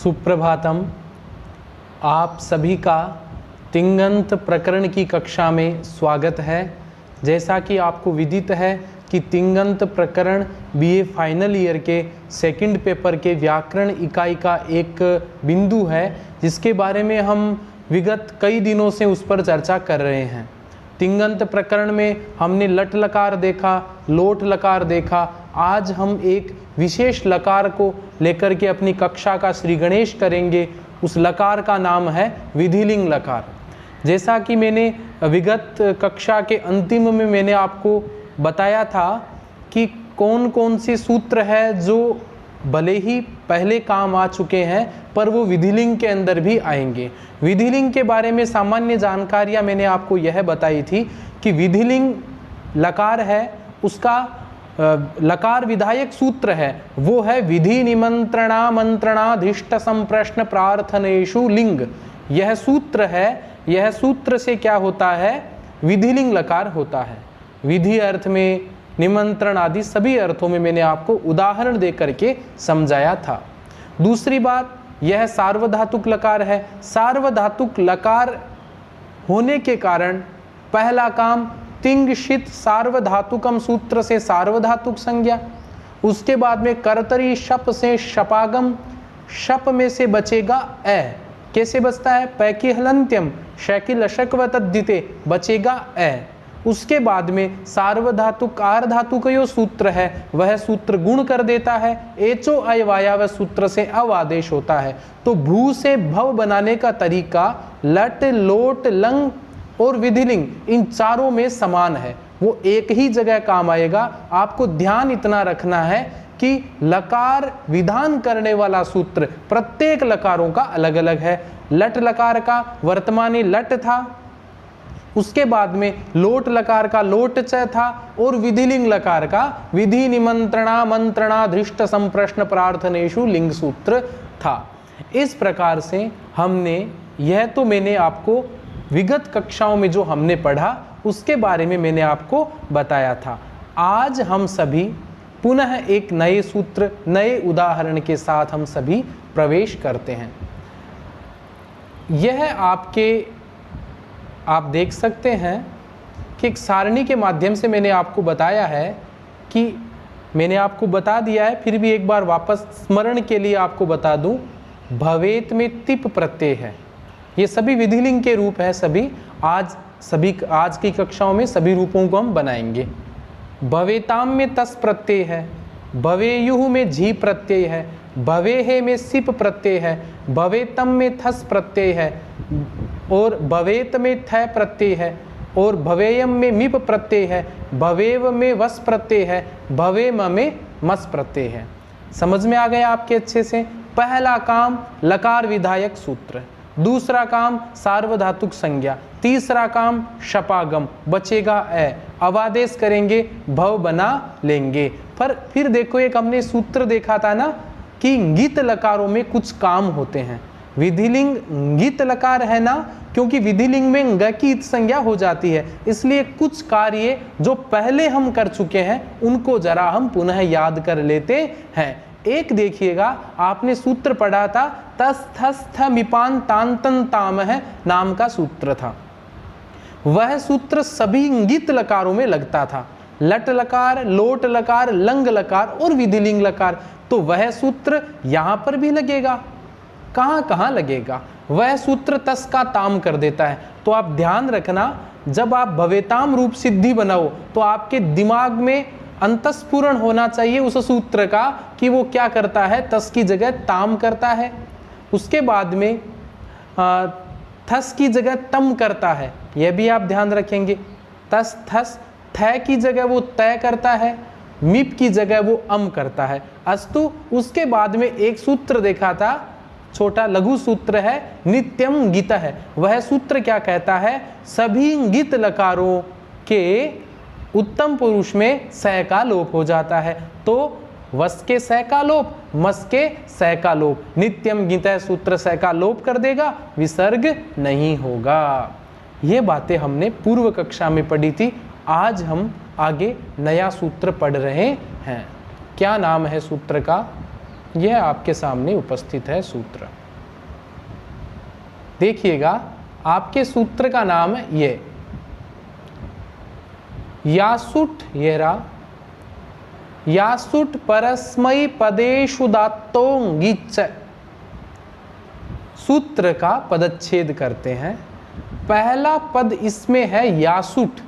सुप्रभातम। आप सभी का तिङन्त प्रकरण की कक्षा में स्वागत है। जैसा कि आपको विदित है कि तिङन्त प्रकरण बीए फाइनल ईयर के सेकंड पेपर के व्याकरण इकाई का एक बिंदु है, जिसके बारे में हम विगत कई दिनों से उस पर चर्चा कर रहे हैं। तिङन्त प्रकरण में हमने लट लकार देखा, लोट लकार देखा। आज हम एक विशेष लकार को लेकर के अपनी कक्षा का श्री गणेश करेंगे। उस लकार का नाम है विधिलिंग लकार। जैसा कि मैंने विगत कक्षा के अंतिम में मैंने आपको बताया था कि कौन कौन से सूत्र है जो भले ही पहले काम आ चुके हैं पर वो विधिलिंग के अंदर भी आएंगे। विधिलिंग के बारे में सामान्य जानकारियां मैंने आपको यह बताई थी कि विधिलिंग लकार है, उसका लकार विधायक सूत्र है वो है विधि निमंत्रणा मंत्रणाधीष्ट संप्रश्न प्रार्थनेषु लिंग। यह सूत्र है, यह सूत्र से क्या होता है, विधिलिंग लकार होता है। विधि अर्थ में, निमंत्रण आदि सभी अर्थों में मैंने आपको उदाहरण दे करके समझाया था। दूसरी बात, यह सार्वधातुक लकार है। सार्वधातुक लकार होने के कारण पहला काम तिंगशित सार्वधातुकम सूत्र से सार्वधातुक संज्ञा। उसके बाद में कर्तरी शप से शपागम, शप में से बचेगा ए। कैसे बचता है, पैकी हलंत्यम शैकी लशक तद्दिते बचेगा ए। उसके बाद में सार्वधातुक आर्धातुकयो सूत्र है, वह सूत्र गुण कर देता है। एचो अयवाया वह सूत्र से अवादेश होता है। तो भू से भव बनाने का तरीका लट लोट लंग और विधिलिंग इन चारों में समान है, वो एक ही जगह काम आएगा। आपको ध्यान इतना रखना है कि लकार विधान करने वाला सूत्र प्रत्येक लकारों का अलग अलग है। लट लकार का वर्तमानी लट था, उसके बाद में लोट लकार का लोट च था और विधिलिंग लकार का विधि निमंत्रणा मंत्रणाधीष्ट संप्रश्न प्रार्थनेषु लिंग सूत्र था। इस प्रकार से हमने, यह तो मैंने आपको विगत कक्षाओं में जो हमने पढ़ा उसके बारे में मैंने आपको बताया था। आज हम सभी पुनः एक नए सूत्र, नए उदाहरण के साथ हम सभी प्रवेश करते हैं। यह आप देख सकते हैं कि एक सारणी के माध्यम से मैंने आपको बताया है कि मैंने आपको बता दिया है, फिर भी एक बार वापस स्मरण के लिए आपको बता दूं। भवेत में तिप प्रत्यय है, ये सभी विधिलिंग के रूप है। आज की कक्षाओं में सभी रूपों को हम बनाएंगे। भवेताम में तस प्रत्यय है, भवेयुः में झी प्रत्यय है, भवेहे में सिप प्रत्यय है, भवेतम में थस प्रत्यय है और भवेत में थ प्रत्यय है और भवेयम में मिप प्रत्यय है, भवेव में वस प्रत्यय है, भवेम में मस प्रत्यय है। समझ में आ गया आपके अच्छे से। पहला काम लकार विधायक सूत्र, दूसरा काम सार्वधातुक संज्ञा, तीसरा काम शपागम, बचेगा ए। अवादेश करेंगे, भव बना लेंगे। पर फिर देखो, एक हमने सूत्र देखा था ना कि ङित लकारों में कुछ काम होते हैं। विधिलिंग ङित लकार है ना, क्योंकि विधिलिंग में ङ की इत संज्ञा हो जाती है, इसलिए कुछ कार्य जो पहले हम कर चुके हैं उनको जरा हम पुनः याद कर लेते हैं। एक देखिएगा, आपने सूत्र पढ़ा था तस थस थ मिपान तांतन ताम है नाम का सूत्र था। वह सूत्र सभी ङित लकारों में लगता था, लट लकार, लोट लकार, लंग लकार और विधिलिंग लकार। तो वह सूत्र यहां पर भी लगेगा। कहां कहां लगेगा, वह सूत्र तस का ताम कर देता है। तो आप ध्यान रखना, जब आप भवेताम रूप सिद्धि बनाओ तो आपके दिमाग में अंतस्फुरण होना चाहिए उस सूत्र का कि वो क्या करता है, तस की जगह ताम करता है। उसके बाद में थस की जगह तम करता है, यह भी आप ध्यान रखेंगे। तस थस, थ की जगह वो तय करता है, मिप की जगह वो अम करता है। अस्तु, उसके बाद में एक सूत्र देखा था, छोटा लघु सूत्र है नित्यम ङित है। वह सूत्र क्या कहता है, सभी ङित लकारों के उत्तम पुरुष में स का लोप हो जाता है। तो वस के स का लोप, मस के स का लोप, नित्यम ङित सूत्र स का लोप कर देगा, विसर्ग नहीं होगा। ये बातें हमने पूर्व कक्षा में पढ़ी थी। आज हम आगे नया सूत्र पढ़ रहे हैं। क्या नाम है सूत्र का, यह आपके सामने उपस्थित है सूत्र। देखिएगा, आपके सूत्र का नाम है ये यासुट, ये रहा यासुट परस्मई पदेशुदात्तोंगिच। सूत्र का पदच्छेद करते हैं। पहला पद इसमें है यासुट।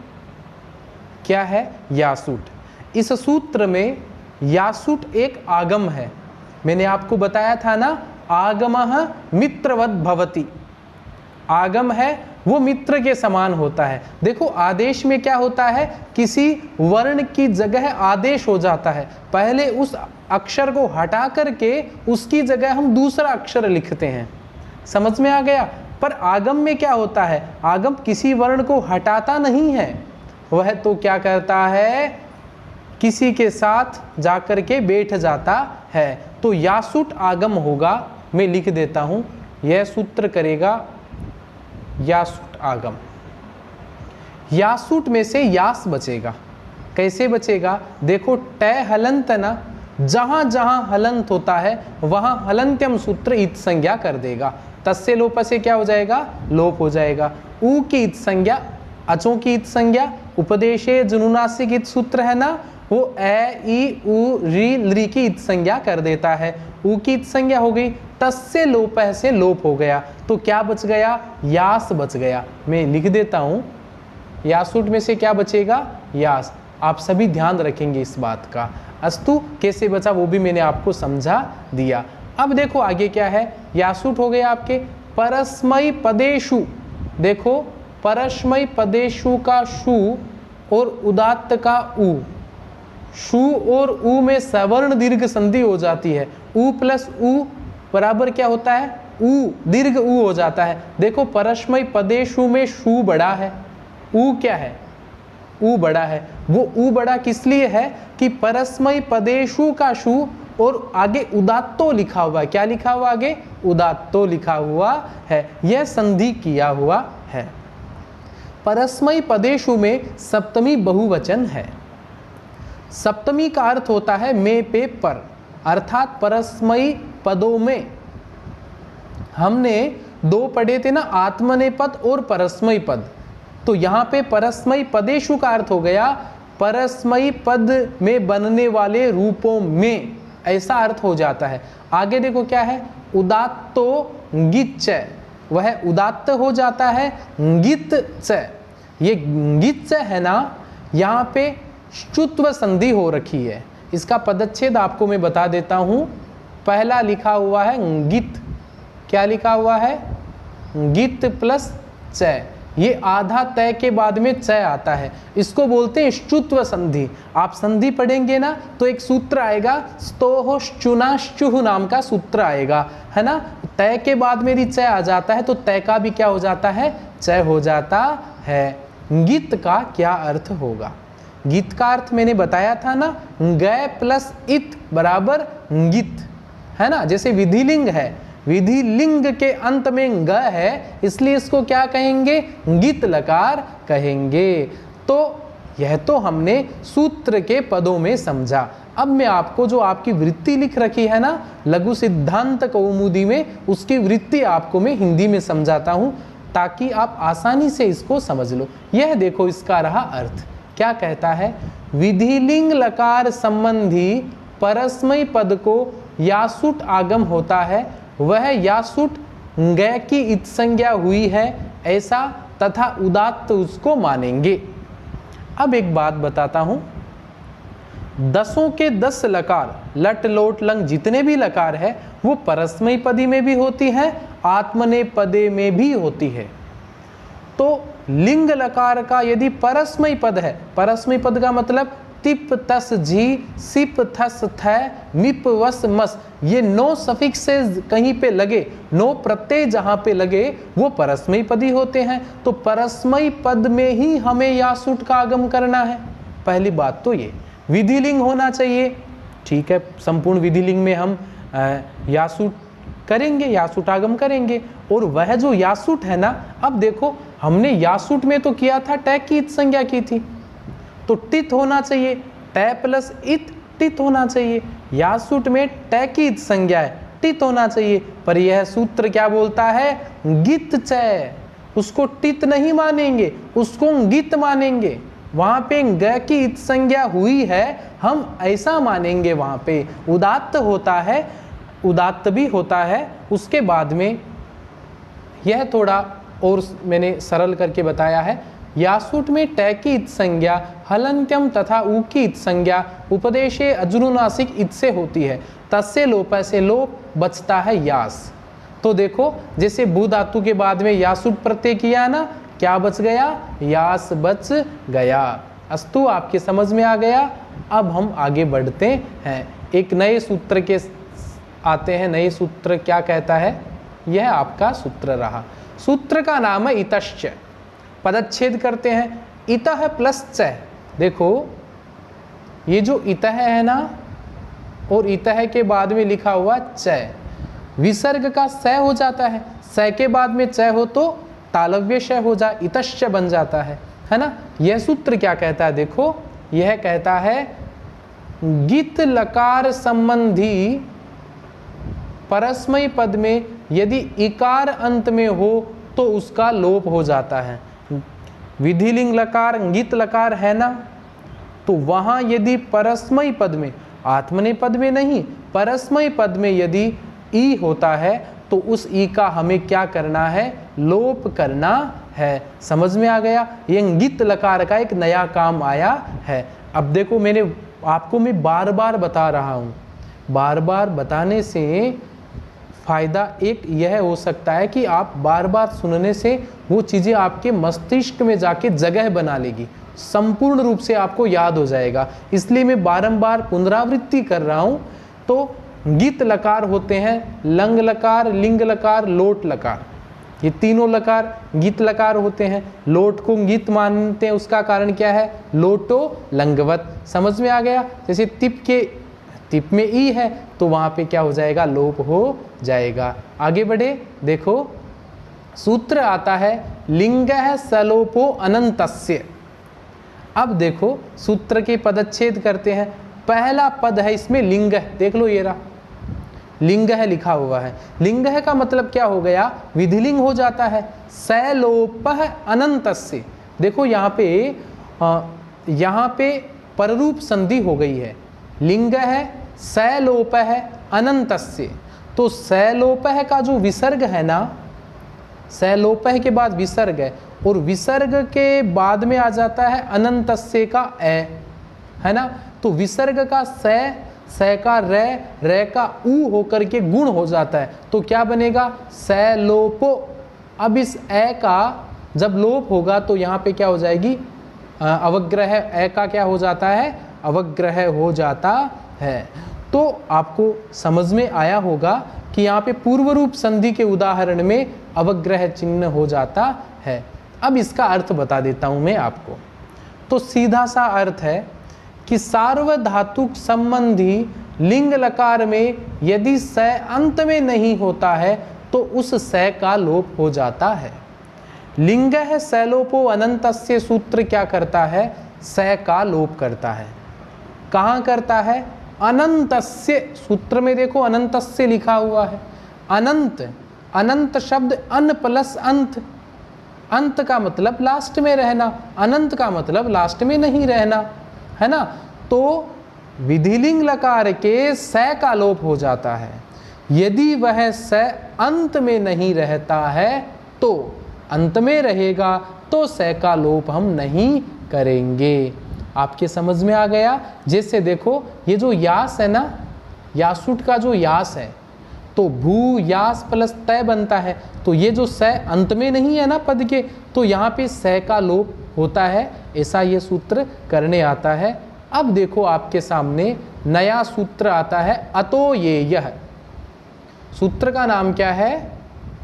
क्या है? यासुट। इस सूत्र में यासुट एक आगम है। मैंने आपको बताया था ना, आगमः मित्रवत भवति। आगम है वो मित्र के समान होता है। देखो, आदेश में क्या होता है, किसी वर्ण की जगह आदेश हो जाता है। पहले उस अक्षर को हटा करके उसकी जगह हम दूसरा अक्षर लिखते हैं। समझ में आ गया? पर आगम में क्या होता है, आगम किसी वर्ण को हटाता नहीं है, वह तो क्या करता है, किसी के साथ जाकर के बैठ जाता है। तो यासुट आगम होगा। मैं लिख देता हूं, यह सूत्र करेगा यासुट आगम। यासुट में से यास बचेगा। कैसे बचेगा? देखो, टय हलंत ना, जहां जहां हलंत होता है वहां हलंत्यम सूत्र इत संज्ञा कर देगा। तस्य लोप से क्या हो जाएगा? लोप हो जाएगा। ऊ की इत संज्ञा, अचों की इत संज्ञा, उपदेशे जुनुनासिक इत सूत्र है ना, वो ए ई उ री लृ की इत संज्ञा कर देता है। ऊ की इत संज्ञा हो गई, तस्य लोप से लोप हो गया। तो क्या बच गया? यास बच गया। मैं लिख देता हूं, यासुट में से क्या बचेगा? यास। आप सभी ध्यान रखेंगे इस बात का। अस्तु, कैसे बचा वो भी मैंने आपको समझा दिया। अब देखो आगे क्या है। यासुट हो गया आपके परस्मई पदेशु। देखो, परस्मई पदेशु का शु और उदात्त का उ। शु और उ में सवर्ण दीर्घ संधि हो जाती है। उ प्लस उ बराबर क्या होता है? उ, दीर्घ उ हो जाता है। देखो, परस्मई पदेशु में शु बड़ा है, उ क्या है? उ बड़ा है। वो उ बड़ा किस लिए है कि परस्मई पदेशु का शु और आगे उदात्तो लिखा हुआ है। क्या लिखा हुआ आगे? उदात्तो लिखा हुआ है। यह संधि किया हुआ है। परस्मई पदेशु में सप्तमी बहुवचन है। सप्तमी का अर्थ होता है में पे पर, अर्थात परस्मई पदों में। हमने दो पढ़े थे ना, आत्मनेपद और परस्मई पद। तो यहाँ पे परस्मई पदेशु का अर्थ हो गया परस्मई पद में बनने वाले रूपों में, ऐसा अर्थ हो जाता है। आगे देखो क्या है, उदात्तो गिच्च, वह उदात्त हो जाता है गित च। ये गित च है ना, यहाँ पे श्चुत्व संधि हो रखी है। इसका पदच्छेद आपको मैं बता देता हूँ। पहला लिखा हुआ है गित। क्या लिखा हुआ है? गित प्लस च। ये आधा तय के बाद में च आता है, इसको बोलते हैं श्चुत्व संधि। आप संधि पढ़ेंगे ना तो एक सूत्र आएगा, स्तोह श्चुनाश्चुह नाम का सूत्र आएगा, है ना। तय के बाद में यदि च आ जाता है तो तय का भी क्या हो जाता है? च हो जाता है। गीत का क्या अर्थ होगा? गीत का अर्थ मैंने बताया था ना, गय प्लस इत बराबर गीत, है ना। जैसे विधिलिंग है, विधिलिंग के अंत में ग है, इसलिए इसको क्या कहेंगे? गीत लकार कहेंगे। तो यह तो हमने सूत्र के पदों में समझा। अब मैं आपको जो आपकी वृत्ति लिख रखी है ना लघु सिद्धांत कौमुदी में, उसकी वृत्ति आपको मैं हिंदी में समझाता हूं ताकि आप आसानी से इसको समझ लो। यह देखो, इसका रहा अर्थ। क्या कहता है? विधिलिंग लकार संबंधी परस्मई पद को यासुट आगम होता है, वह यासुट गय की इत संज्ञा हुई है ऐसा तथा उदात्त उसको मानेंगे। अब एक बात बताता हूं, 10 के 10 लकार, लट लोट लंग जितने भी लकार है वो परस्मई पदी में भी होती है, आत्मनेपदे में भी होती है। तो लिंग लकार का यदि परस्मई पद है, परस्मई पद का मतलब तिप तस झी सिप थस थ मिप वस मस, ये नो सफिक्स से कहीं पे लगे, नो प्रत्यय जहां पे लगे वो परस्मई पदी होते हैं। तो परस्मई पद में ही हमें यासुट का आगम करना है। पहली बात तो ये विधिलिंग होना चाहिए, ठीक है। संपूर्ण विधिलिंग में हम यासुट करेंगे, यासुट आगम करेंगे। और वह जो यासुट है ना, अब देखो हमने यासुट में तो किया था टय की इत संज्ञा की थी, तो टित होना चाहिए। टय प्लस इत टित होना चाहिए। यासूट में ट की इत संज्ञा है, टित होना चाहिए, पर यह सूत्र क्या बोलता है, गित चय। उसको टित नहीं मानेंगे, उसको गित मानेंगे। वहां पे ग की इत संज्ञा हुई है, हम ऐसा मानेंगे। वहां पे उदात्त होता है, उदात्त भी होता है। उसके बाद में यह थोड़ा और मैंने सरल करके बताया है। यासूट में ट की इत संज्ञा हलंत्यम तथा उ की इत संज्ञा उपदेशे अजनुनासिक इत से होती है। तस्य लोप से लोप बचता है यास। तो देखो जैसे भू धातु के बाद में यासूट प्रत्यय किया ना, क्या बच गया, यास बच गया। अस्तु आपके समझ में आ गया। अब हम आगे बढ़ते हैं, एक नए सूत्र के आते हैं। नए सूत्र क्या कहता है, यह आपका सूत्र रहा। सूत्र का नाम है इतश्च। पदच्छेद करते हैं, इतः प्लस च। देखो ये जो इतः है ना, और इतः के बाद में लिखा हुआ च, विसर्ग का स हो जाता है। स के बाद में च हो तो तालव्य श हो जाए, इतश्च बन जाता है ना। यह सूत्र क्या कहता है, देखो यह कहता है गित लकार संबंधी परस्मय पद में यदि इकार अंत में हो तो उसका लोप हो जाता है। विधिलिंग लकार गित लकार है ना, तो वहां यदि परस्मय पद में, आत्मनेय पद में नहीं, परस्मय पद में यदि ई होता है तो उस ई का हमें क्या करना है, लोप करना है। समझ में आ गया। ये गित लकार का एक नया काम आया है। अब देखो मैंने आपको मैं बार बार बता रहा हूं, बार बार बताने से फायदा एक यह हो सकता है कि आप बार बार सुनने से वो चीजें आपके मस्तिष्क में जाके जगह बना लेगी, संपूर्ण रूप से आपको याद हो जाएगा। इसलिए मैं बारंबार पुनरावृत्ति कर रहा हूं। तो गित लकार होते हैं लंग लकार, लिंग लकार, लोट लकार। ये तीनों लकार गित लकार होते हैं। लोट को गित मानते हैं, उसका कारण क्या है, लोटो लंगवत। समझ में आ गया। जैसे तिप में ई है तो वहां पे क्या हो जाएगा, लोप हो जाएगा। आगे बढ़े, देखो सूत्र आता है लिंगः सलोपो अनंतस्य। अब देखो सूत्र के पदच्छेद करते हैं। पहला पद है इसमें लिंग, देख लो ये रहा लिंग है लिखा हुआ है। लिंग है का मतलब क्या हो गया, विधिलिंग हो जाता है। सलोपः अनंतस्य। देखो यहाँ पे पररूप संधि हो गई है। लिंग है, सलोप है अनंतस्य। तो सलोपः का जो विसर्ग है ना, सलोपः के बाद विसर्ग है, और विसर्ग के बाद में आ जाता है अनंतस्य का ए, है ना। तो विसर्ग का स का रे का ऊ होकर के गुण हो जाता है। तो क्या बनेगा, सलोपो। अब इस ए का जब लोप होगा तो यहाँ पे क्या हो जाएगी, अवग्रह। ए का क्या हो जाता है, अवग्रह हो जाता है। तो आपको समझ में आया होगा कि यहाँ पे पूर्व रूप संधि के उदाहरण में अवग्रह चिन्ह हो जाता है। अब इसका अर्थ बता देता हूं मैं आपको। तो सीधा सा अर्थ है कि सार्वधातुक संबंधी लिंग लकार में यदि स अंत में नहीं होता है तो उस स का लोप हो जाता है। लिंग है सलोपो अनंतस्य सूत्र क्या करता है, स का लोप करता है। कहाँ करता है, अनंतस्य। सूत्र में देखो अनंतस्य लिखा हुआ है। अनंत, अनंत शब्द अन प्लस अंत। अंत का मतलब लास्ट में रहना, अनंत का मतलब लास्ट में नहीं रहना, है ना। तो विधिलिंग लकार के स का लोप हो जाता है। यदि वह स अंत में नहीं रहता है तो अंत में रहेगा तो स का लोप हम नहीं करेंगे। आपके समझ में आ गया। जैसे देखो ये जो यास है ना, यासुट का जो यास है तो भू यास प्लस तय बनता है। तो ये जो स अंत में नहीं है ना पद के, तो यहाँ पे स का लोप होता है। ऐसा ये सूत्र करने आता है। अब देखो आपके सामने नया सूत्र आता है, अतो ये यह। सूत्र का नाम क्या है,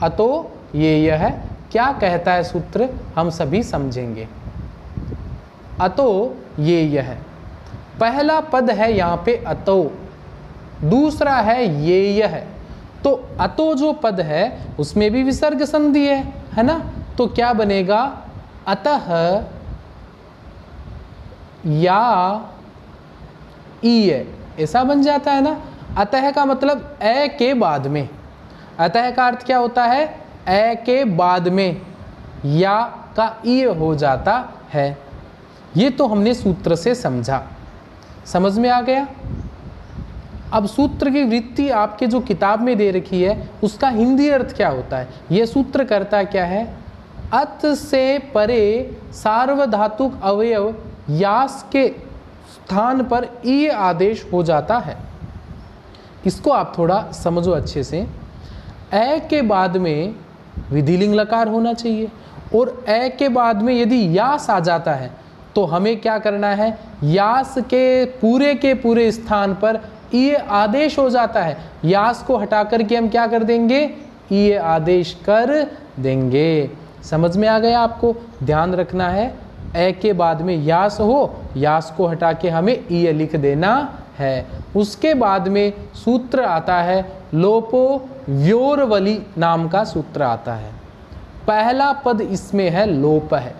अतो ये यह। क्या कहता है सूत्र, हम सभी समझेंगे। अतो ये यह, पहला पद है यहाँ पे अतो, दूसरा है ये यह। तो अतो जो पद है उसमें भी विसर्ग संधि है ना। तो क्या बनेगा, अतः या ईय। ऐसा बन जाता है ना। अतः का मतलब ए के बाद में, अतः का अर्थ क्या होता है, ए के बाद में या का ई हो जाता है। ये तो हमने सूत्र से समझा, समझ में आ गया। अब सूत्र की वृत्ति आपके जो किताब में दे रखी है उसका हिंदी अर्थ क्या होता है। यह सूत्र करता क्या है, अत से परे सार्वधातुक अवयव यास के स्थान पर ई आदेश हो जाता है। इसको आप थोड़ा समझो अच्छे से। ए के बाद में विधिलिंग लकार होना चाहिए और ए के बाद में यदि यास आ जाता है तो हमें क्या करना है, यास के पूरे स्थान पर ये आदेश हो जाता है। यास को हटा करके हम क्या कर देंगे, ये आदेश कर देंगे। समझ में आ गया आपको। ध्यान रखना है, ए के बाद में यास हो, यास को हटा के हमें ये लिख देना है। उसके बाद में सूत्र आता है लोपो व्योरवली नाम का सूत्र आता है। पहला पद इसमें है लोप है।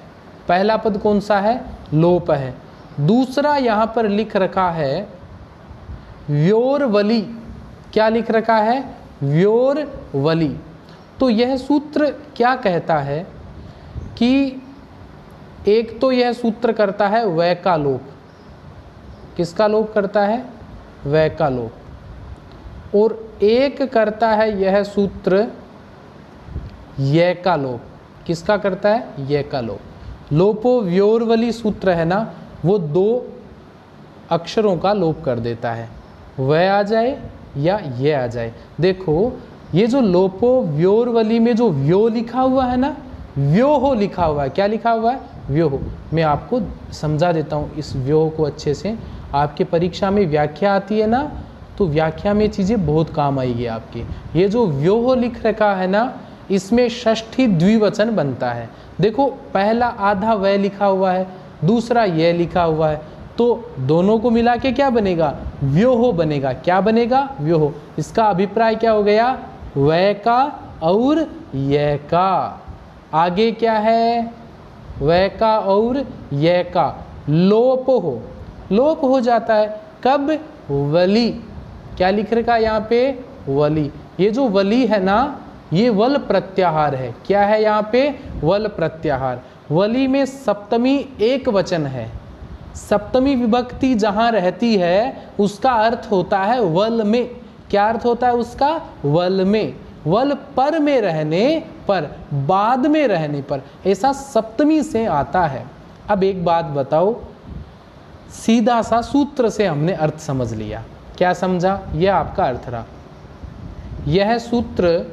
पहला पद कौन सा है, लोप है। दूसरा यहाँ पर लिख रखा है व्योरवली। क्या लिख रखा है, व्योरवली। तो यह सूत्र क्या कहता है कि एक तो यह सूत्र करता है वै का लोप। किसका लोप करता है, वै का लोप। और एक करता है यह सूत्र य का लोप। किसका करता है, य का लोप। लोपो व्योरवली सूत्र है ना, वो दो अक्षरों का लोप कर देता है, वह आ जाए या ये आ जाए। देखो ये जो लोपो व्योरवली में जो व्यो लिखा हुआ है ना, व्योहो लिखा हुआ है। क्या लिखा हुआ है, व्योहो। मैं आपको समझा देता हूँ इस व्योह को अच्छे से। आपके परीक्षा में व्याख्या आती है ना, तो व्याख्या में चीज़ें बहुत काम आएगी आपकी। ये जो व्योह लिख रखा है ना, इसमें षष्ठी द्विवचन बनता है। देखो पहला आधा वह लिखा हुआ है, दूसरा यह लिखा हुआ है, तो दोनों को मिला के क्या बनेगा, व्योह बनेगा। क्या बनेगा, व्योह। इसका अभिप्राय क्या हो गया, वह का और यह का। आगे क्या है, वह का और यह का लोप हो, लोप हो जाता है। कब, वली। क्या लिख रखा है यहाँ पे, वली। ये जो वली है ना, ये वल प्रत्याहार है। क्या है यहाँ पे, वल प्रत्याहार। वली में सप्तमी एक वचन है। सप्तमी विभक्ति जहाँ रहती है उसका अर्थ होता है वल में। क्या अर्थ होता है उसका, वल में। वल पर में रहने पर, बाद में रहने पर, ऐसा सप्तमी से आता है। अब एक बात बताओ, सीधा सा सूत्र से हमने अर्थ समझ लिया। क्या समझा, यह आपका अर्थ रहा। यह सूत्र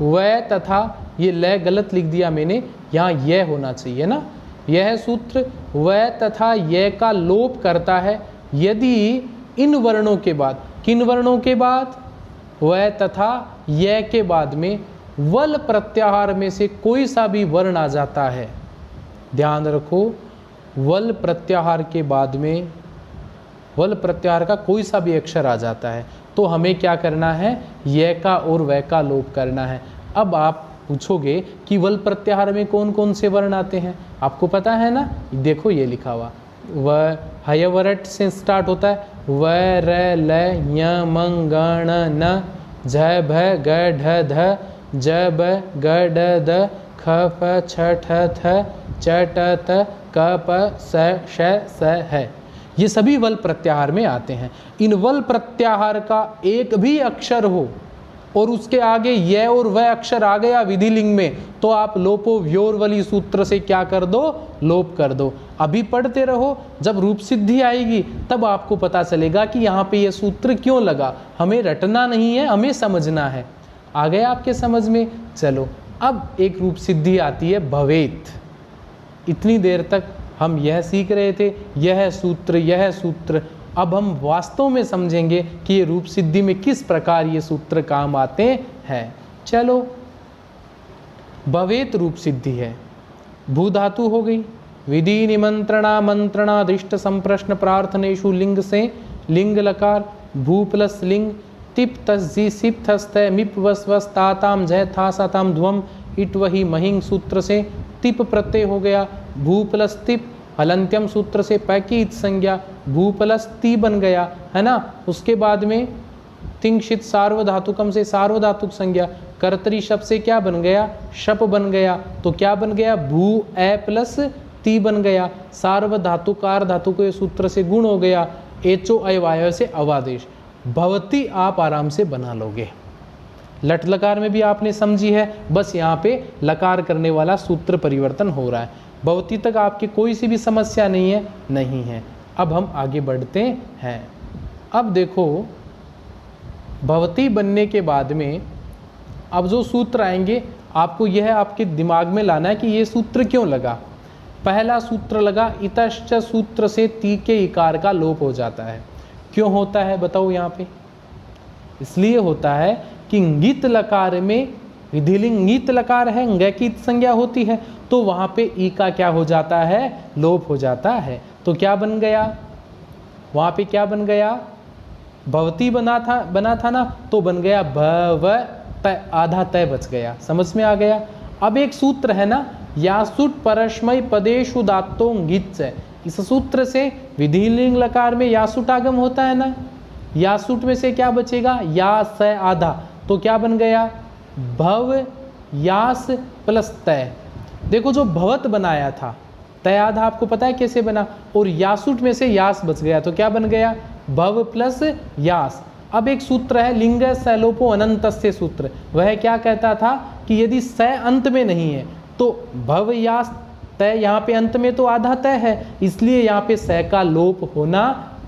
वह तथा ये लय गलत लिख दिया मैंने, यहाँ यह होना चाहिए ना। यह सूत्र वह तथा यह का लोप करता है यदि इन वर्णों के बाद, किन वर्णों के बाद, वह तथा यह के बाद में वल प्रत्याहार में से कोई सा भी वर्ण आ जाता है। ध्यान रखो, वल प्रत्याहार के बाद में, वल प्रत्याहार का कोई सा भी अक्षर आ जाता है तो हमें क्या करना है, यह का और वह का लोप करना है। अब आप पूछोगे कि वल प्रत्याहार में कौन कौन से वर्ण आते हैं, आपको पता है ना। देखो ये लिखा हुआ, वह हयवरट से स्टार्ट होता है। व र ल य मंग गण न झ भ ग ढ ध ज ब ग ड द ख फ छ ठ थ च ट त क प स श स है। ये सभी वल प्रत्याहार में आते हैं। इन वल प्रत्याहार का एक भी अक्षर हो और उसके आगे यह और वह अक्षर आ गया विधिलिंग में, तो आप लोपो व्योरवली सूत्र से क्या कर दो, लोप कर दो। अभी पढ़ते रहो, जब रूप सिद्धि आएगी तब आपको पता चलेगा कि यहाँ पे यह सूत्र क्यों लगा। हमें रटना नहीं है, हमें समझना है। आ गया आपके समझ में। चलो अब एक रूप सिद्धि आती है भवेत। इतनी देर तक हम यह सीख रहे थे, यह सूत्र, यह सूत्र। अब हम वास्तव में समझेंगे कि ये रूप सिद्धि में किस प्रकार ये सूत्र काम आते हैं। चलो, भवेत रूप सिद्धि है। भू धातु हो गई। विधि निमंत्रणा मंत्रणादिष्ट संप्रश्न प्रार्थनेषु लिंग से लिंग लकार, भू प्लस लिंग, तिप तस्जी सिप थस्त मिप वस वस ताताम जय था साताम ध्वम इट वही महिंग सूत्र से तिप प्रत्यय हो गया। भू प्लस तिप हलंत्यम सूत्र से प की इत संज्ञा भू प्लस ती बन गया, है ना। उसके बाद में तिंक्षित सार्वधातुकम से सार्वधातुक संज्ञा, कर्तरी शब्द से क्या बन गया, शप बन गया। तो क्या बन गया, भू ए प्लस ती बन गया। सार्वधातुकार धातु के सूत्र से गुण हो गया, एचो अयवाय से अवादेश। भवती आप आराम से बना लोगे। लट लकार में भी आपने समझी है, बस यहाँ पे लकार करने वाला सूत्र परिवर्तन हो रहा है। भवती तक आपकी कोई सी भी समस्या नहीं है। अब हम आगे बढ़ते हैं। अब देखो, भवती बनने के बाद में अब जो सूत्र आएंगे आपको यह आपके दिमाग में लाना है कि ये सूत्र क्यों लगा। पहला सूत्र लगा, इतश्च सूत्र से ती के इकार का लोप हो जाता है। क्यों होता है बताओ यहाँ पे। इसलिए होता है कि ङित लकार में विधिलिंग ङित लकार है, ङ की संज्ञा होती है, तो वहां पे ई का क्या हो जाता है, लोप हो जाता है। तो क्या बन गया, वहां पे क्या बन गया, भवती बना था ना, तो बन गया भव तय, आधा तय बच गया। समझ में आ गया। अब एक सूत्र है ना, यासुट परस्मय पदेषु दात्तो ङित से, इस सूत्र से विधिलिंग लकार में यासुट आगम होता है ना, यासुट में से क्या बचेगा, या स आधा, तो क्या बन गया, भव यास प्लस तय। देखो जो भवत बनाया था, तय आधा आपको पता है कैसे बना, और यासुट में से यास बच गया, तो क्या बन गया, भव प्लस यास। अब एक सूत्र है लिंग सैलोपो अनंतस्य सूत्र, वह क्या कहता था कि यदि स अंत में नहीं है तो भव यास तय, यहाँ पे अंत में तो आधा तय है, इसलिए यहाँ पे स का लोप होना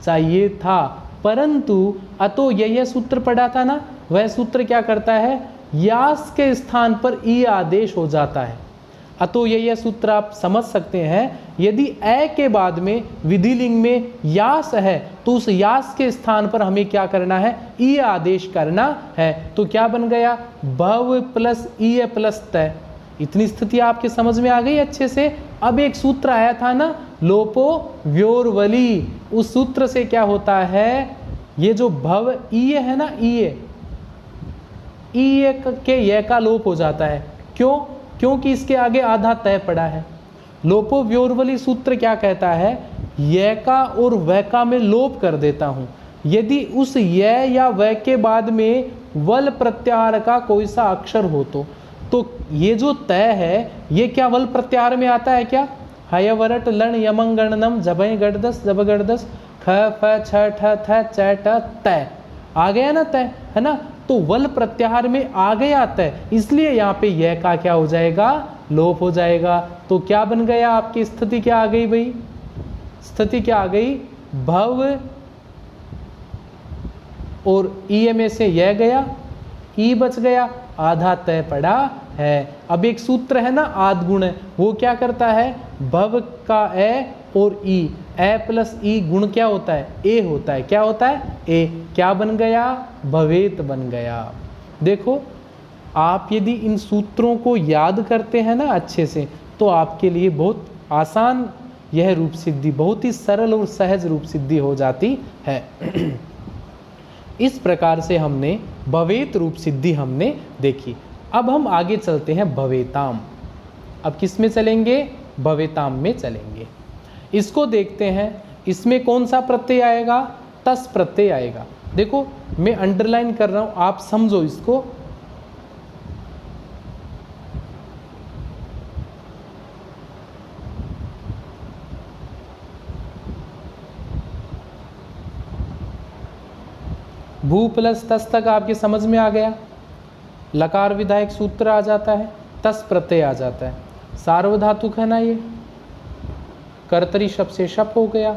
चाहिए था। परंतु अतो यह सूत्र पढ़ा था ना, वह सूत्र क्या करता है, यास के स्थान पर ई आदेश हो जाता है। अतो यह सूत्र आप समझ सकते हैं, यदि ए के बाद में विधिलिंग में यास है तो उस यास के स्थान पर हमें क्या करना है, ई आदेश करना है। तो क्या बन गया, भव प्लस ई प्लस तय। इतनी स्थिति आपके समझ में आ गई अच्छे से। अब एक सूत्र आया था ना, लोपो व्योरवली, उस सूत्र से क्या होता है, ये जो भव ई है ना, ई के ये का लोप हो जाता है। क्यों, क्योंकि इसके आगे आधा तय पड़ा है। लोपो व्योरवली सूत्र क्या कहता है, ये का और वह का में लोप कर देता हूं यदि उस ये या वह के बाद में वल प्रत्याहार का कोई सा अक्षर हो तो ये जो तय है ये क्या वल प्रत्याहार में आता है क्या, हय वरट लन यमंग गणनम जबय गड़दस जब गड़दस ख फ छ ठ थ च ट तय, आ गया ना तय, है ना। तो वल प्रत्याहार में आ गया तय, इसलिए यहाँ पे यह का क्या हो जाएगा, लोप हो जाएगा। तो क्या बन गया, आपकी स्थिति क्या आ गई भाई, स्थिति क्या आ गई, भव और ई में से यह गया, ई बच गया, आधा तय पड़ा है। अब एक सूत्र है ना आद गुण, वो क्या करता है, भव का ए और ई, ए प्लस ई गुण क्या होता है, ए होता है। क्या होता है, ए। क्या बन गया, भवेत बन गया। देखो आप यदि इन सूत्रों को याद करते हैं ना अच्छे से, तो आपके लिए बहुत आसान यह रूप सिद्धि, बहुत ही सरल और सहज रूप सिद्धि हो जाती है। इस प्रकार से हमने भवेत रूप सिद्धि हमने देखी। अब हम आगे चलते हैं भवेताम। अब किस में चलेंगे, भवेताम में चलेंगे। इसको देखते हैं, इसमें कौन सा प्रत्यय आएगा, तस प्रत्यय आएगा। देखो मैं अंडरलाइन कर रहा हूं, आप समझो इसको। भू प्लस तस तक आपके समझ में आ गया। लकार विधायक सूत्र आ जाता है, तस प्रत्यय आ जाता है, सार्वधातुक है ना ये, कर्तरी शब्द से शप हो गया,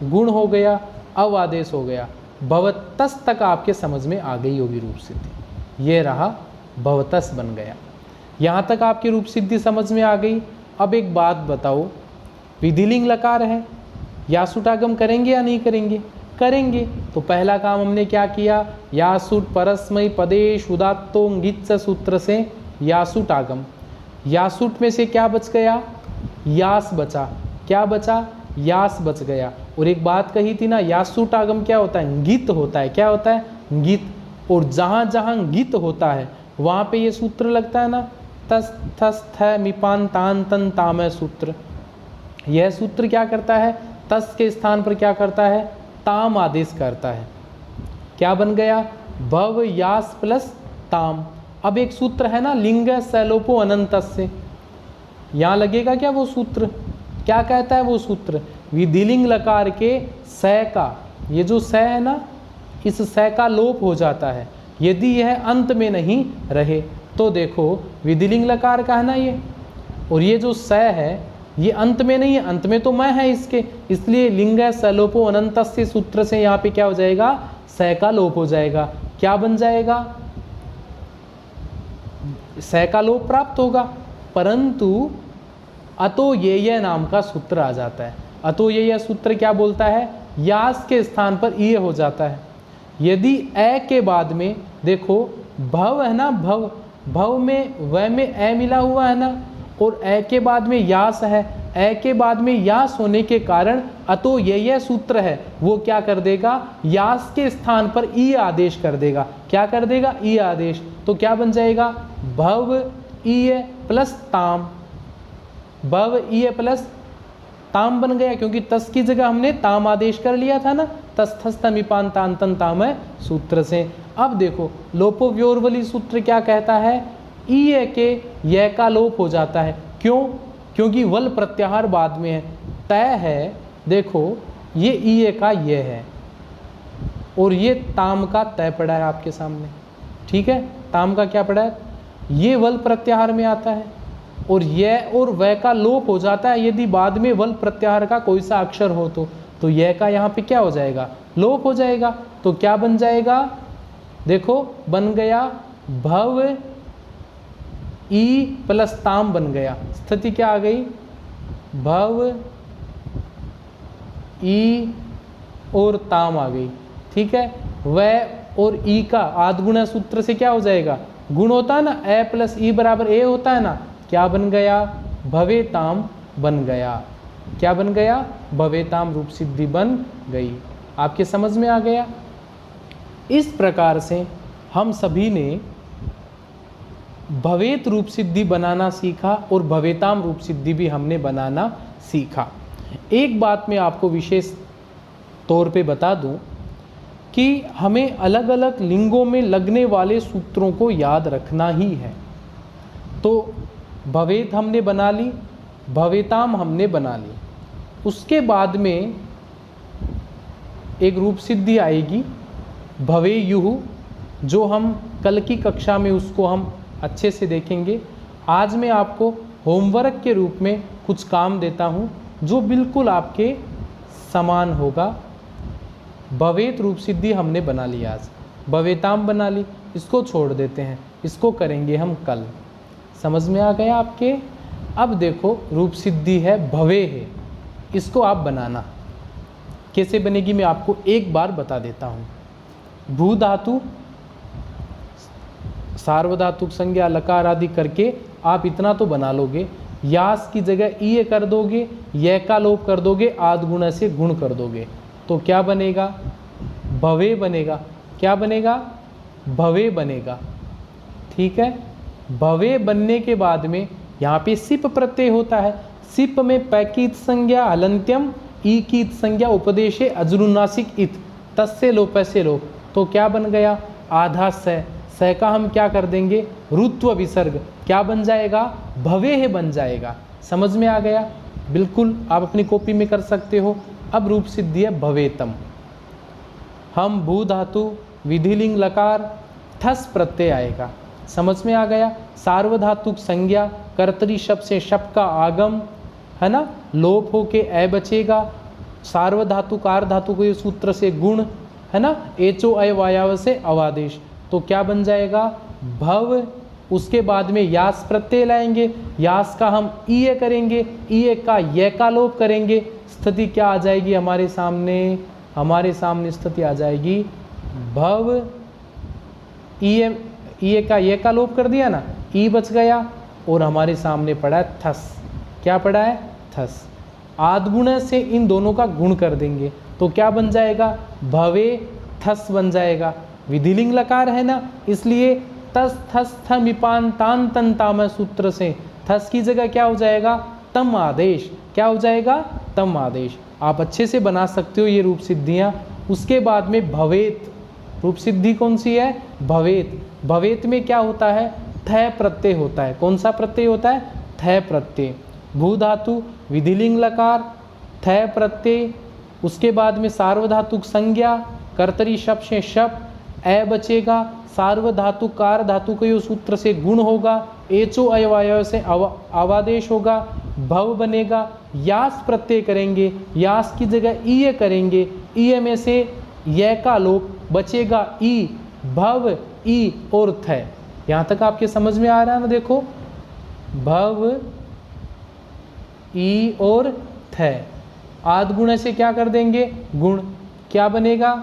गुण हो गया, अवादेश हो गया, भवतस तक आपके समझ में आ गई होगी रूप सिद्धि। ये रहा भवतस बन गया। यहाँ तक आपकी रूप सिद्धि समझ में आ गई। अब एक बात बताओ, विधिलिंग लकार है, यासुटागम करेंगे या नहीं करेंगे, करेंगे। तो पहला काम हमने क्या किया, यासुट परस्मय पदेश उदात्तो ङित सूत्र से यासुट आगम। यासुट में से क्या बच गया, यास बचा। क्या बचा, यास बच गया। और एक बात कही थी ना, यासुट आगम क्या होता है, ङित होता है। क्या होता है, ङित। और जहां जहां ङित होता है वहां पे ये सूत्र लगता है ना, तस थस थ मिपान तान तन ताम सूत्र। यह सूत्र क्या करता है, तस के स्थान पर क्या करता है, ताम आदेश करता है। क्या बन गया, भव यास प्लस ताम। अब एक सूत्र है ना, लिंग सैलोपो अनंतस्य, यहाँ लगेगा क्या वो सूत्र, क्या कहता है वो सूत्र, विधिलिंग लकार के सै का, ये जो सै है ना, इस सै का लोप हो जाता है यदि यह अंत में नहीं रहे। तो देखो विधिलिंग लकार का है ना ये, और ये जो सै है ये अंत में नहीं है, अंत में तो मैं है इसके, इसलिए लिंग सलोपो अनंतस्य सूत्र से यहाँ पे क्या हो जाएगा, सै का लोप हो जाएगा। क्या बन जाएगा, सै का लोप प्राप्त होगा, परंतु अतो ये नाम का सूत्र आ जाता है। अतो ये सूत्र क्या बोलता है, यास के स्थान पर ये हो जाता है। यदि ए के बाद में देखो भव है ना, भव, भव में व में ए मिला हुआ है ना, और ए के बाद में यास है, ए के बाद में यास होने के कारण अतो ये सूत्र है वो क्या कर देगा, यास के स्थान पर ई आदेश कर देगा। क्या कर देगा, ई आदेश। तो क्या बन जाएगा, भव ई प्लस ताम, भव ई प्लस ताम बन गया, क्योंकि तस की जगह हमने ताम आदेश कर लिया था ना, तस थस तमिपान तान तन ताम है सूत्र से। अब देखो लोपोव्योर्वली सूत्र क्या कहता है, ई के य का लोप हो जाता है। क्यों, क्योंकि वल प्रत्याहार बाद में है, तय है, देखो ये ई का ये है और ये ताम का तय पड़ा है आपके सामने, ठीक है, ताम का क्या पड़ा है, ये वल प्रत्याहार में आता है, और यह और वह का लोप हो जाता है यदि बाद में वल प्रत्याहार का कोई सा अक्षर हो तो यह का यहाँ पे क्या हो जाएगा, लोप हो जाएगा। तो क्या बन जाएगा, देखो बन गया भव ई प्लस ताम बन गया। स्थिति क्या आ गई, भव ई और ताम आ गई, ठीक है। वह और ई का आदगुणा सूत्र से क्या हो जाएगा, गुण होता है ना, ए प्लस ई बराबर ए होता है ना, क्या बन गया, भवेताम बन गया। क्या बन गया, भवेताम रूप सिद्धि बन गई। आपके समझ में आ गया। इस प्रकार से हम सभी ने भवेत रूप सिद्धि बनाना सीखा और भवेताम रूप सिद्धि भी हमने बनाना सीखा। एक बात मैं आपको विशेष तौर पे बता दूं कि हमें अलग अलग लिंगों में लगने वाले सूत्रों को याद रखना ही है। तो भवेत हमने बना ली, भवेताम हमने बना ली, उसके बाद में एक रूप सिद्धि आएगी भवेयुः, जो हम कल की कक्षा में उसको हम अच्छे से देखेंगे। आज मैं आपको होमवर्क के रूप में कुछ काम देता हूँ जो बिल्कुल आपके समान होगा। भवेत रूप सिद्धि हमने बना ली, आज भवेताम बना ली, इसको छोड़ देते हैं, इसको करेंगे हम कल। समझ में आ गया आपके। अब देखो रूप सिद्धि है भवे है, इसको आप बनाना कैसे बनेगी मैं आपको एक बार बता देता हूँ। भू धातु सार्वधातुक संज्ञा लकार आदि करके आप इतना तो बना लोगे, यास की जगह ई कर दोगे, य का लोप कर दोगे, आद गुण से गुण कर दोगे, तो क्या बनेगा, भवे बनेगा। क्या बनेगा, भवे बनेगा, ठीक है। भवे बनने के बाद में यहाँ पे सिप प्रत्यय होता है, सिप में पैकीत संज्ञा हलंत्यम, ई कीत संज्ञा उपदेशे अजरुनासिक इत, तस्य लोप से लोप, तो क्या बन गया, आधा स, स का हम क्या कर देंगे, रुत्व विसर्ग, क्या बन जाएगा, भवे है बन जाएगा। समझ में आ गया, बिल्कुल आप अपनी कॉपी में कर सकते हो। अब रूप सिद्धि है भवेतम। हम भू धातु विधिलिंग लकार ठस प्रत्यय आएगा, समझ में आ गया। सार्वधातुक संज्ञा कर्तरी शब्द से शब्द का आगम है ना, लोप हो के ए बचेगा। सार्वधातुक आर धातु के सूत्र से गुण है ना, एचो अय वायाव से अवादेश, तो क्या बन जाएगा, भव। उसके बाद में यास प्रत्यय लाएंगे, यास का हम ई करेंगे, ई का य का लोप करेंगे, स्थिति क्या आ जाएगी हमारे सामने, हमारे सामने स्थिति आ जाएगी भव ई का ये का लोप कर दिया ना, ई बच गया और हमारे सामने पड़ा है थस। क्या पड़ा है, थस। आदगुण से इन दोनों का गुण कर देंगे तो क्या बन जाएगा, भवे थस बन जाएगा। विधिलिंग लकार है ना, इसलिए तस थस थ मिपान तान तन ताम सूत्र से थस की जगह क्या हो जाएगा, तम आदेश। क्या हो जाएगा? तम आदेश। आप अच्छे से बना सकते हो ये रूप सिद्धियाँ। उसके बाद में भवेत, रूप सिद्धि कौन सी है? भवेत। भवेत में क्या होता है? थ प्रत्यय होता है। कौन सा प्रत्यय होता है? थ प्रत्यय। भू धातु, विधिलिंग लकार, थ प्रत्यय, उसके बाद में सार्वधातुक संज्ञा, कर्तरी शप से शप, ए बचेगा, सार्वधातुक कार धातु के सूत्र से गुण होगा, एचो अयवाय से अवादेश होगा, भव बनेगा, यास प्रत्यय करेंगे, यास की जगह ईय करेंगे, ईय में से य का लोप बचेगा ई, भव ई और थ। यहाँ तक आपके समझ में आ रहा है ना? देखो, भव ई और थ, आद गुण से क्या कर देंगे? गुण। क्या बनेगा?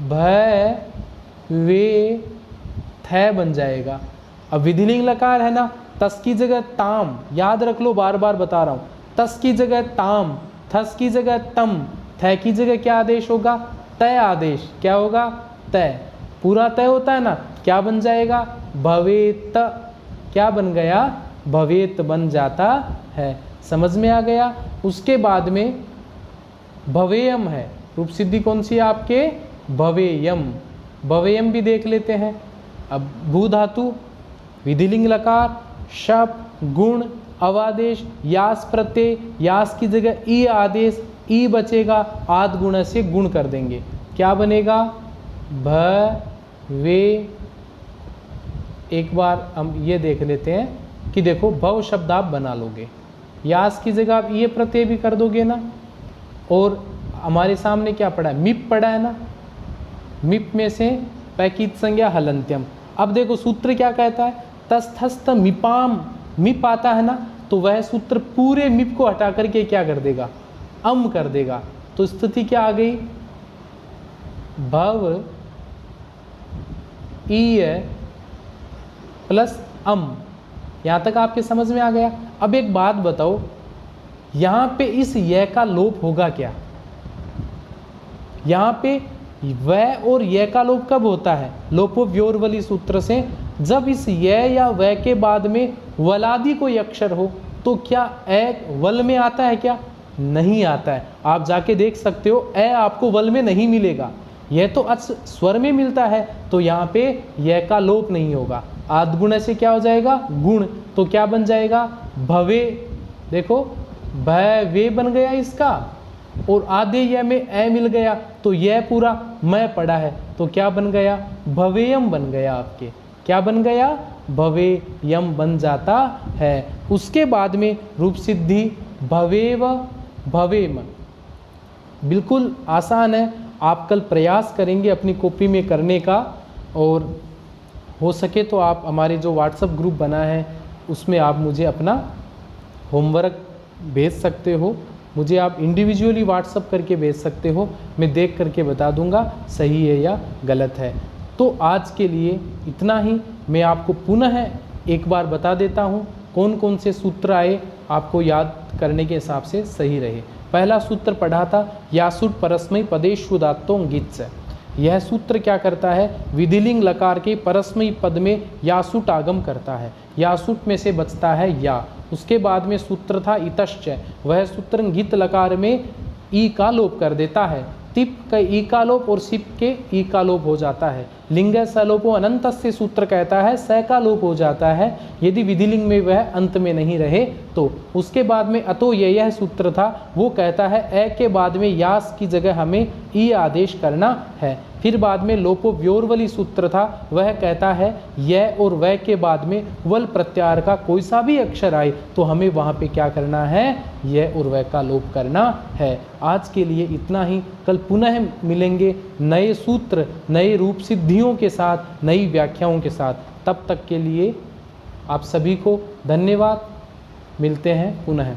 भ वे थ बन जाएगा। अब विधिलिंग लकार है ना, तस की जगह ताम, याद रख लो, बार बार बता रहा हूं, तस की जगह ताम, थस की जगह तम, थ की जगह क्या आदेश होगा? तय आदेश। क्या होगा? तय। पूरा तय होता है ना, क्या बन जाएगा? भवेत। क्या बन गया? भवेत बन जाता है। समझ में आ गया? उसके बाद में भवेयम है, रूप सिद्धि कौन सी है आपके? भवेयम। भवेयम भी देख लेते हैं। अब भू धातु, विधिलिंग लकार, शप, गुण, अवादेश, यास प्रत्यय, यास की जगह ई आदेश, ई बचेगा, आद गुण से गुण कर देंगे। क्या बनेगा? भ वे। एक बार हम ये देख लेते हैं कि देखो, भव शब्द आप बना लोगे, यास की जगह आप ये प्रत्यय भी कर दोगे ना, और हमारे सामने क्या पड़ा है? मिप पड़ा है ना, मिप में से पैकित संज्ञा हलंत्यम। अब देखो सूत्र क्या कहता है? तस्थस्थ मिपाम, मिप आता है ना, तो वह सूत्र पूरे मिप को हटा करके क्या कर देगा? अम कर देगा। तो स्थिति क्या आ गई? भव ईय प्लस अम। यहां तक आपके समझ में आ गया? अब एक बात बताओ, यहां पे इस य का लोप होगा क्या? यहां पे वह और य का लोप कब होता है? लोपो व्योरवली सूत्र से। जब इस य या वह के बाद में वलादि कोई अक्षर हो, तो क्या ए वल में आता है क्या? नहीं आता है। आप जाके देख सकते हो, ए आपको वल में नहीं मिलेगा, यह तो स्वर में मिलता है। तो यहाँ पे य का लोप नहीं होगा। आद्गुण से क्या हो जाएगा? गुण। तो क्या बन जाएगा? भवे। देखो, भवे बन गया इसका, और आधे यह में ए मिल गया, तो यह पूरा मैं पड़ा है, तो क्या बन गया? भवेयम बन गया आपके। क्या बन गया? भवेयम बन जाता है। उसके बाद में रूप सिद्धि भवेव भवेम, बिल्कुल आसान है। आप कल प्रयास करेंगे अपनी कॉपी में करने का, और हो सके तो आप हमारे जो व्हाट्सएप ग्रुप बना है उसमें आप मुझे अपना होमवर्क भेज सकते हो। मुझे आप इंडिविजुअली व्हाट्सअप करके भेज सकते हो, मैं देख करके बता दूंगा सही है या गलत है। तो आज के लिए इतना ही। मैं आपको पुनः एक बार बता देता हूँ कौन कौन से सूत्र आए, आपको याद करने के हिसाब से सही रहे। पहला सूत्र पढ़ा था यासुट परस्मय पदेशुदात्तों गिच्छ। यह सूत्र क्या करता है? विधिलिंग लकार के परस्मयी पद में यासुट आगम करता है, यासुट में से बचता है या। उसके बाद में सूत्र था इतश्च, वह सूत्र गित लकार में ई का लोप कर देता है, तिप का ई का लोप और सिप के ई का लोप हो जाता है। लिंग सलोपो अनंत से सूत्र कहता है स का लोप हो जाता है यदि विधिलिंग में वह अंत में नहीं रहे तो। उसके बाद में अतो यह सूत्र था, वो कहता है ए के बाद में यास की जगह हमें ई आदेश करना है। फिर बाद में लोपो व्योरवली सूत्र था, वह कहता है यह और वह के बाद में वल प्रत्याहार का कोई सा भी अक्षर आए तो हमें वहाँ पे क्या करना है? यह और वह का लोप करना है। आज के लिए इतना ही। कल पुनः मिलेंगे नए सूत्र, नए रूप सिद्धियों के साथ, नई व्याख्याओं के साथ। तब तक के लिए आप सभी को धन्यवाद। मिलते हैं पुनः।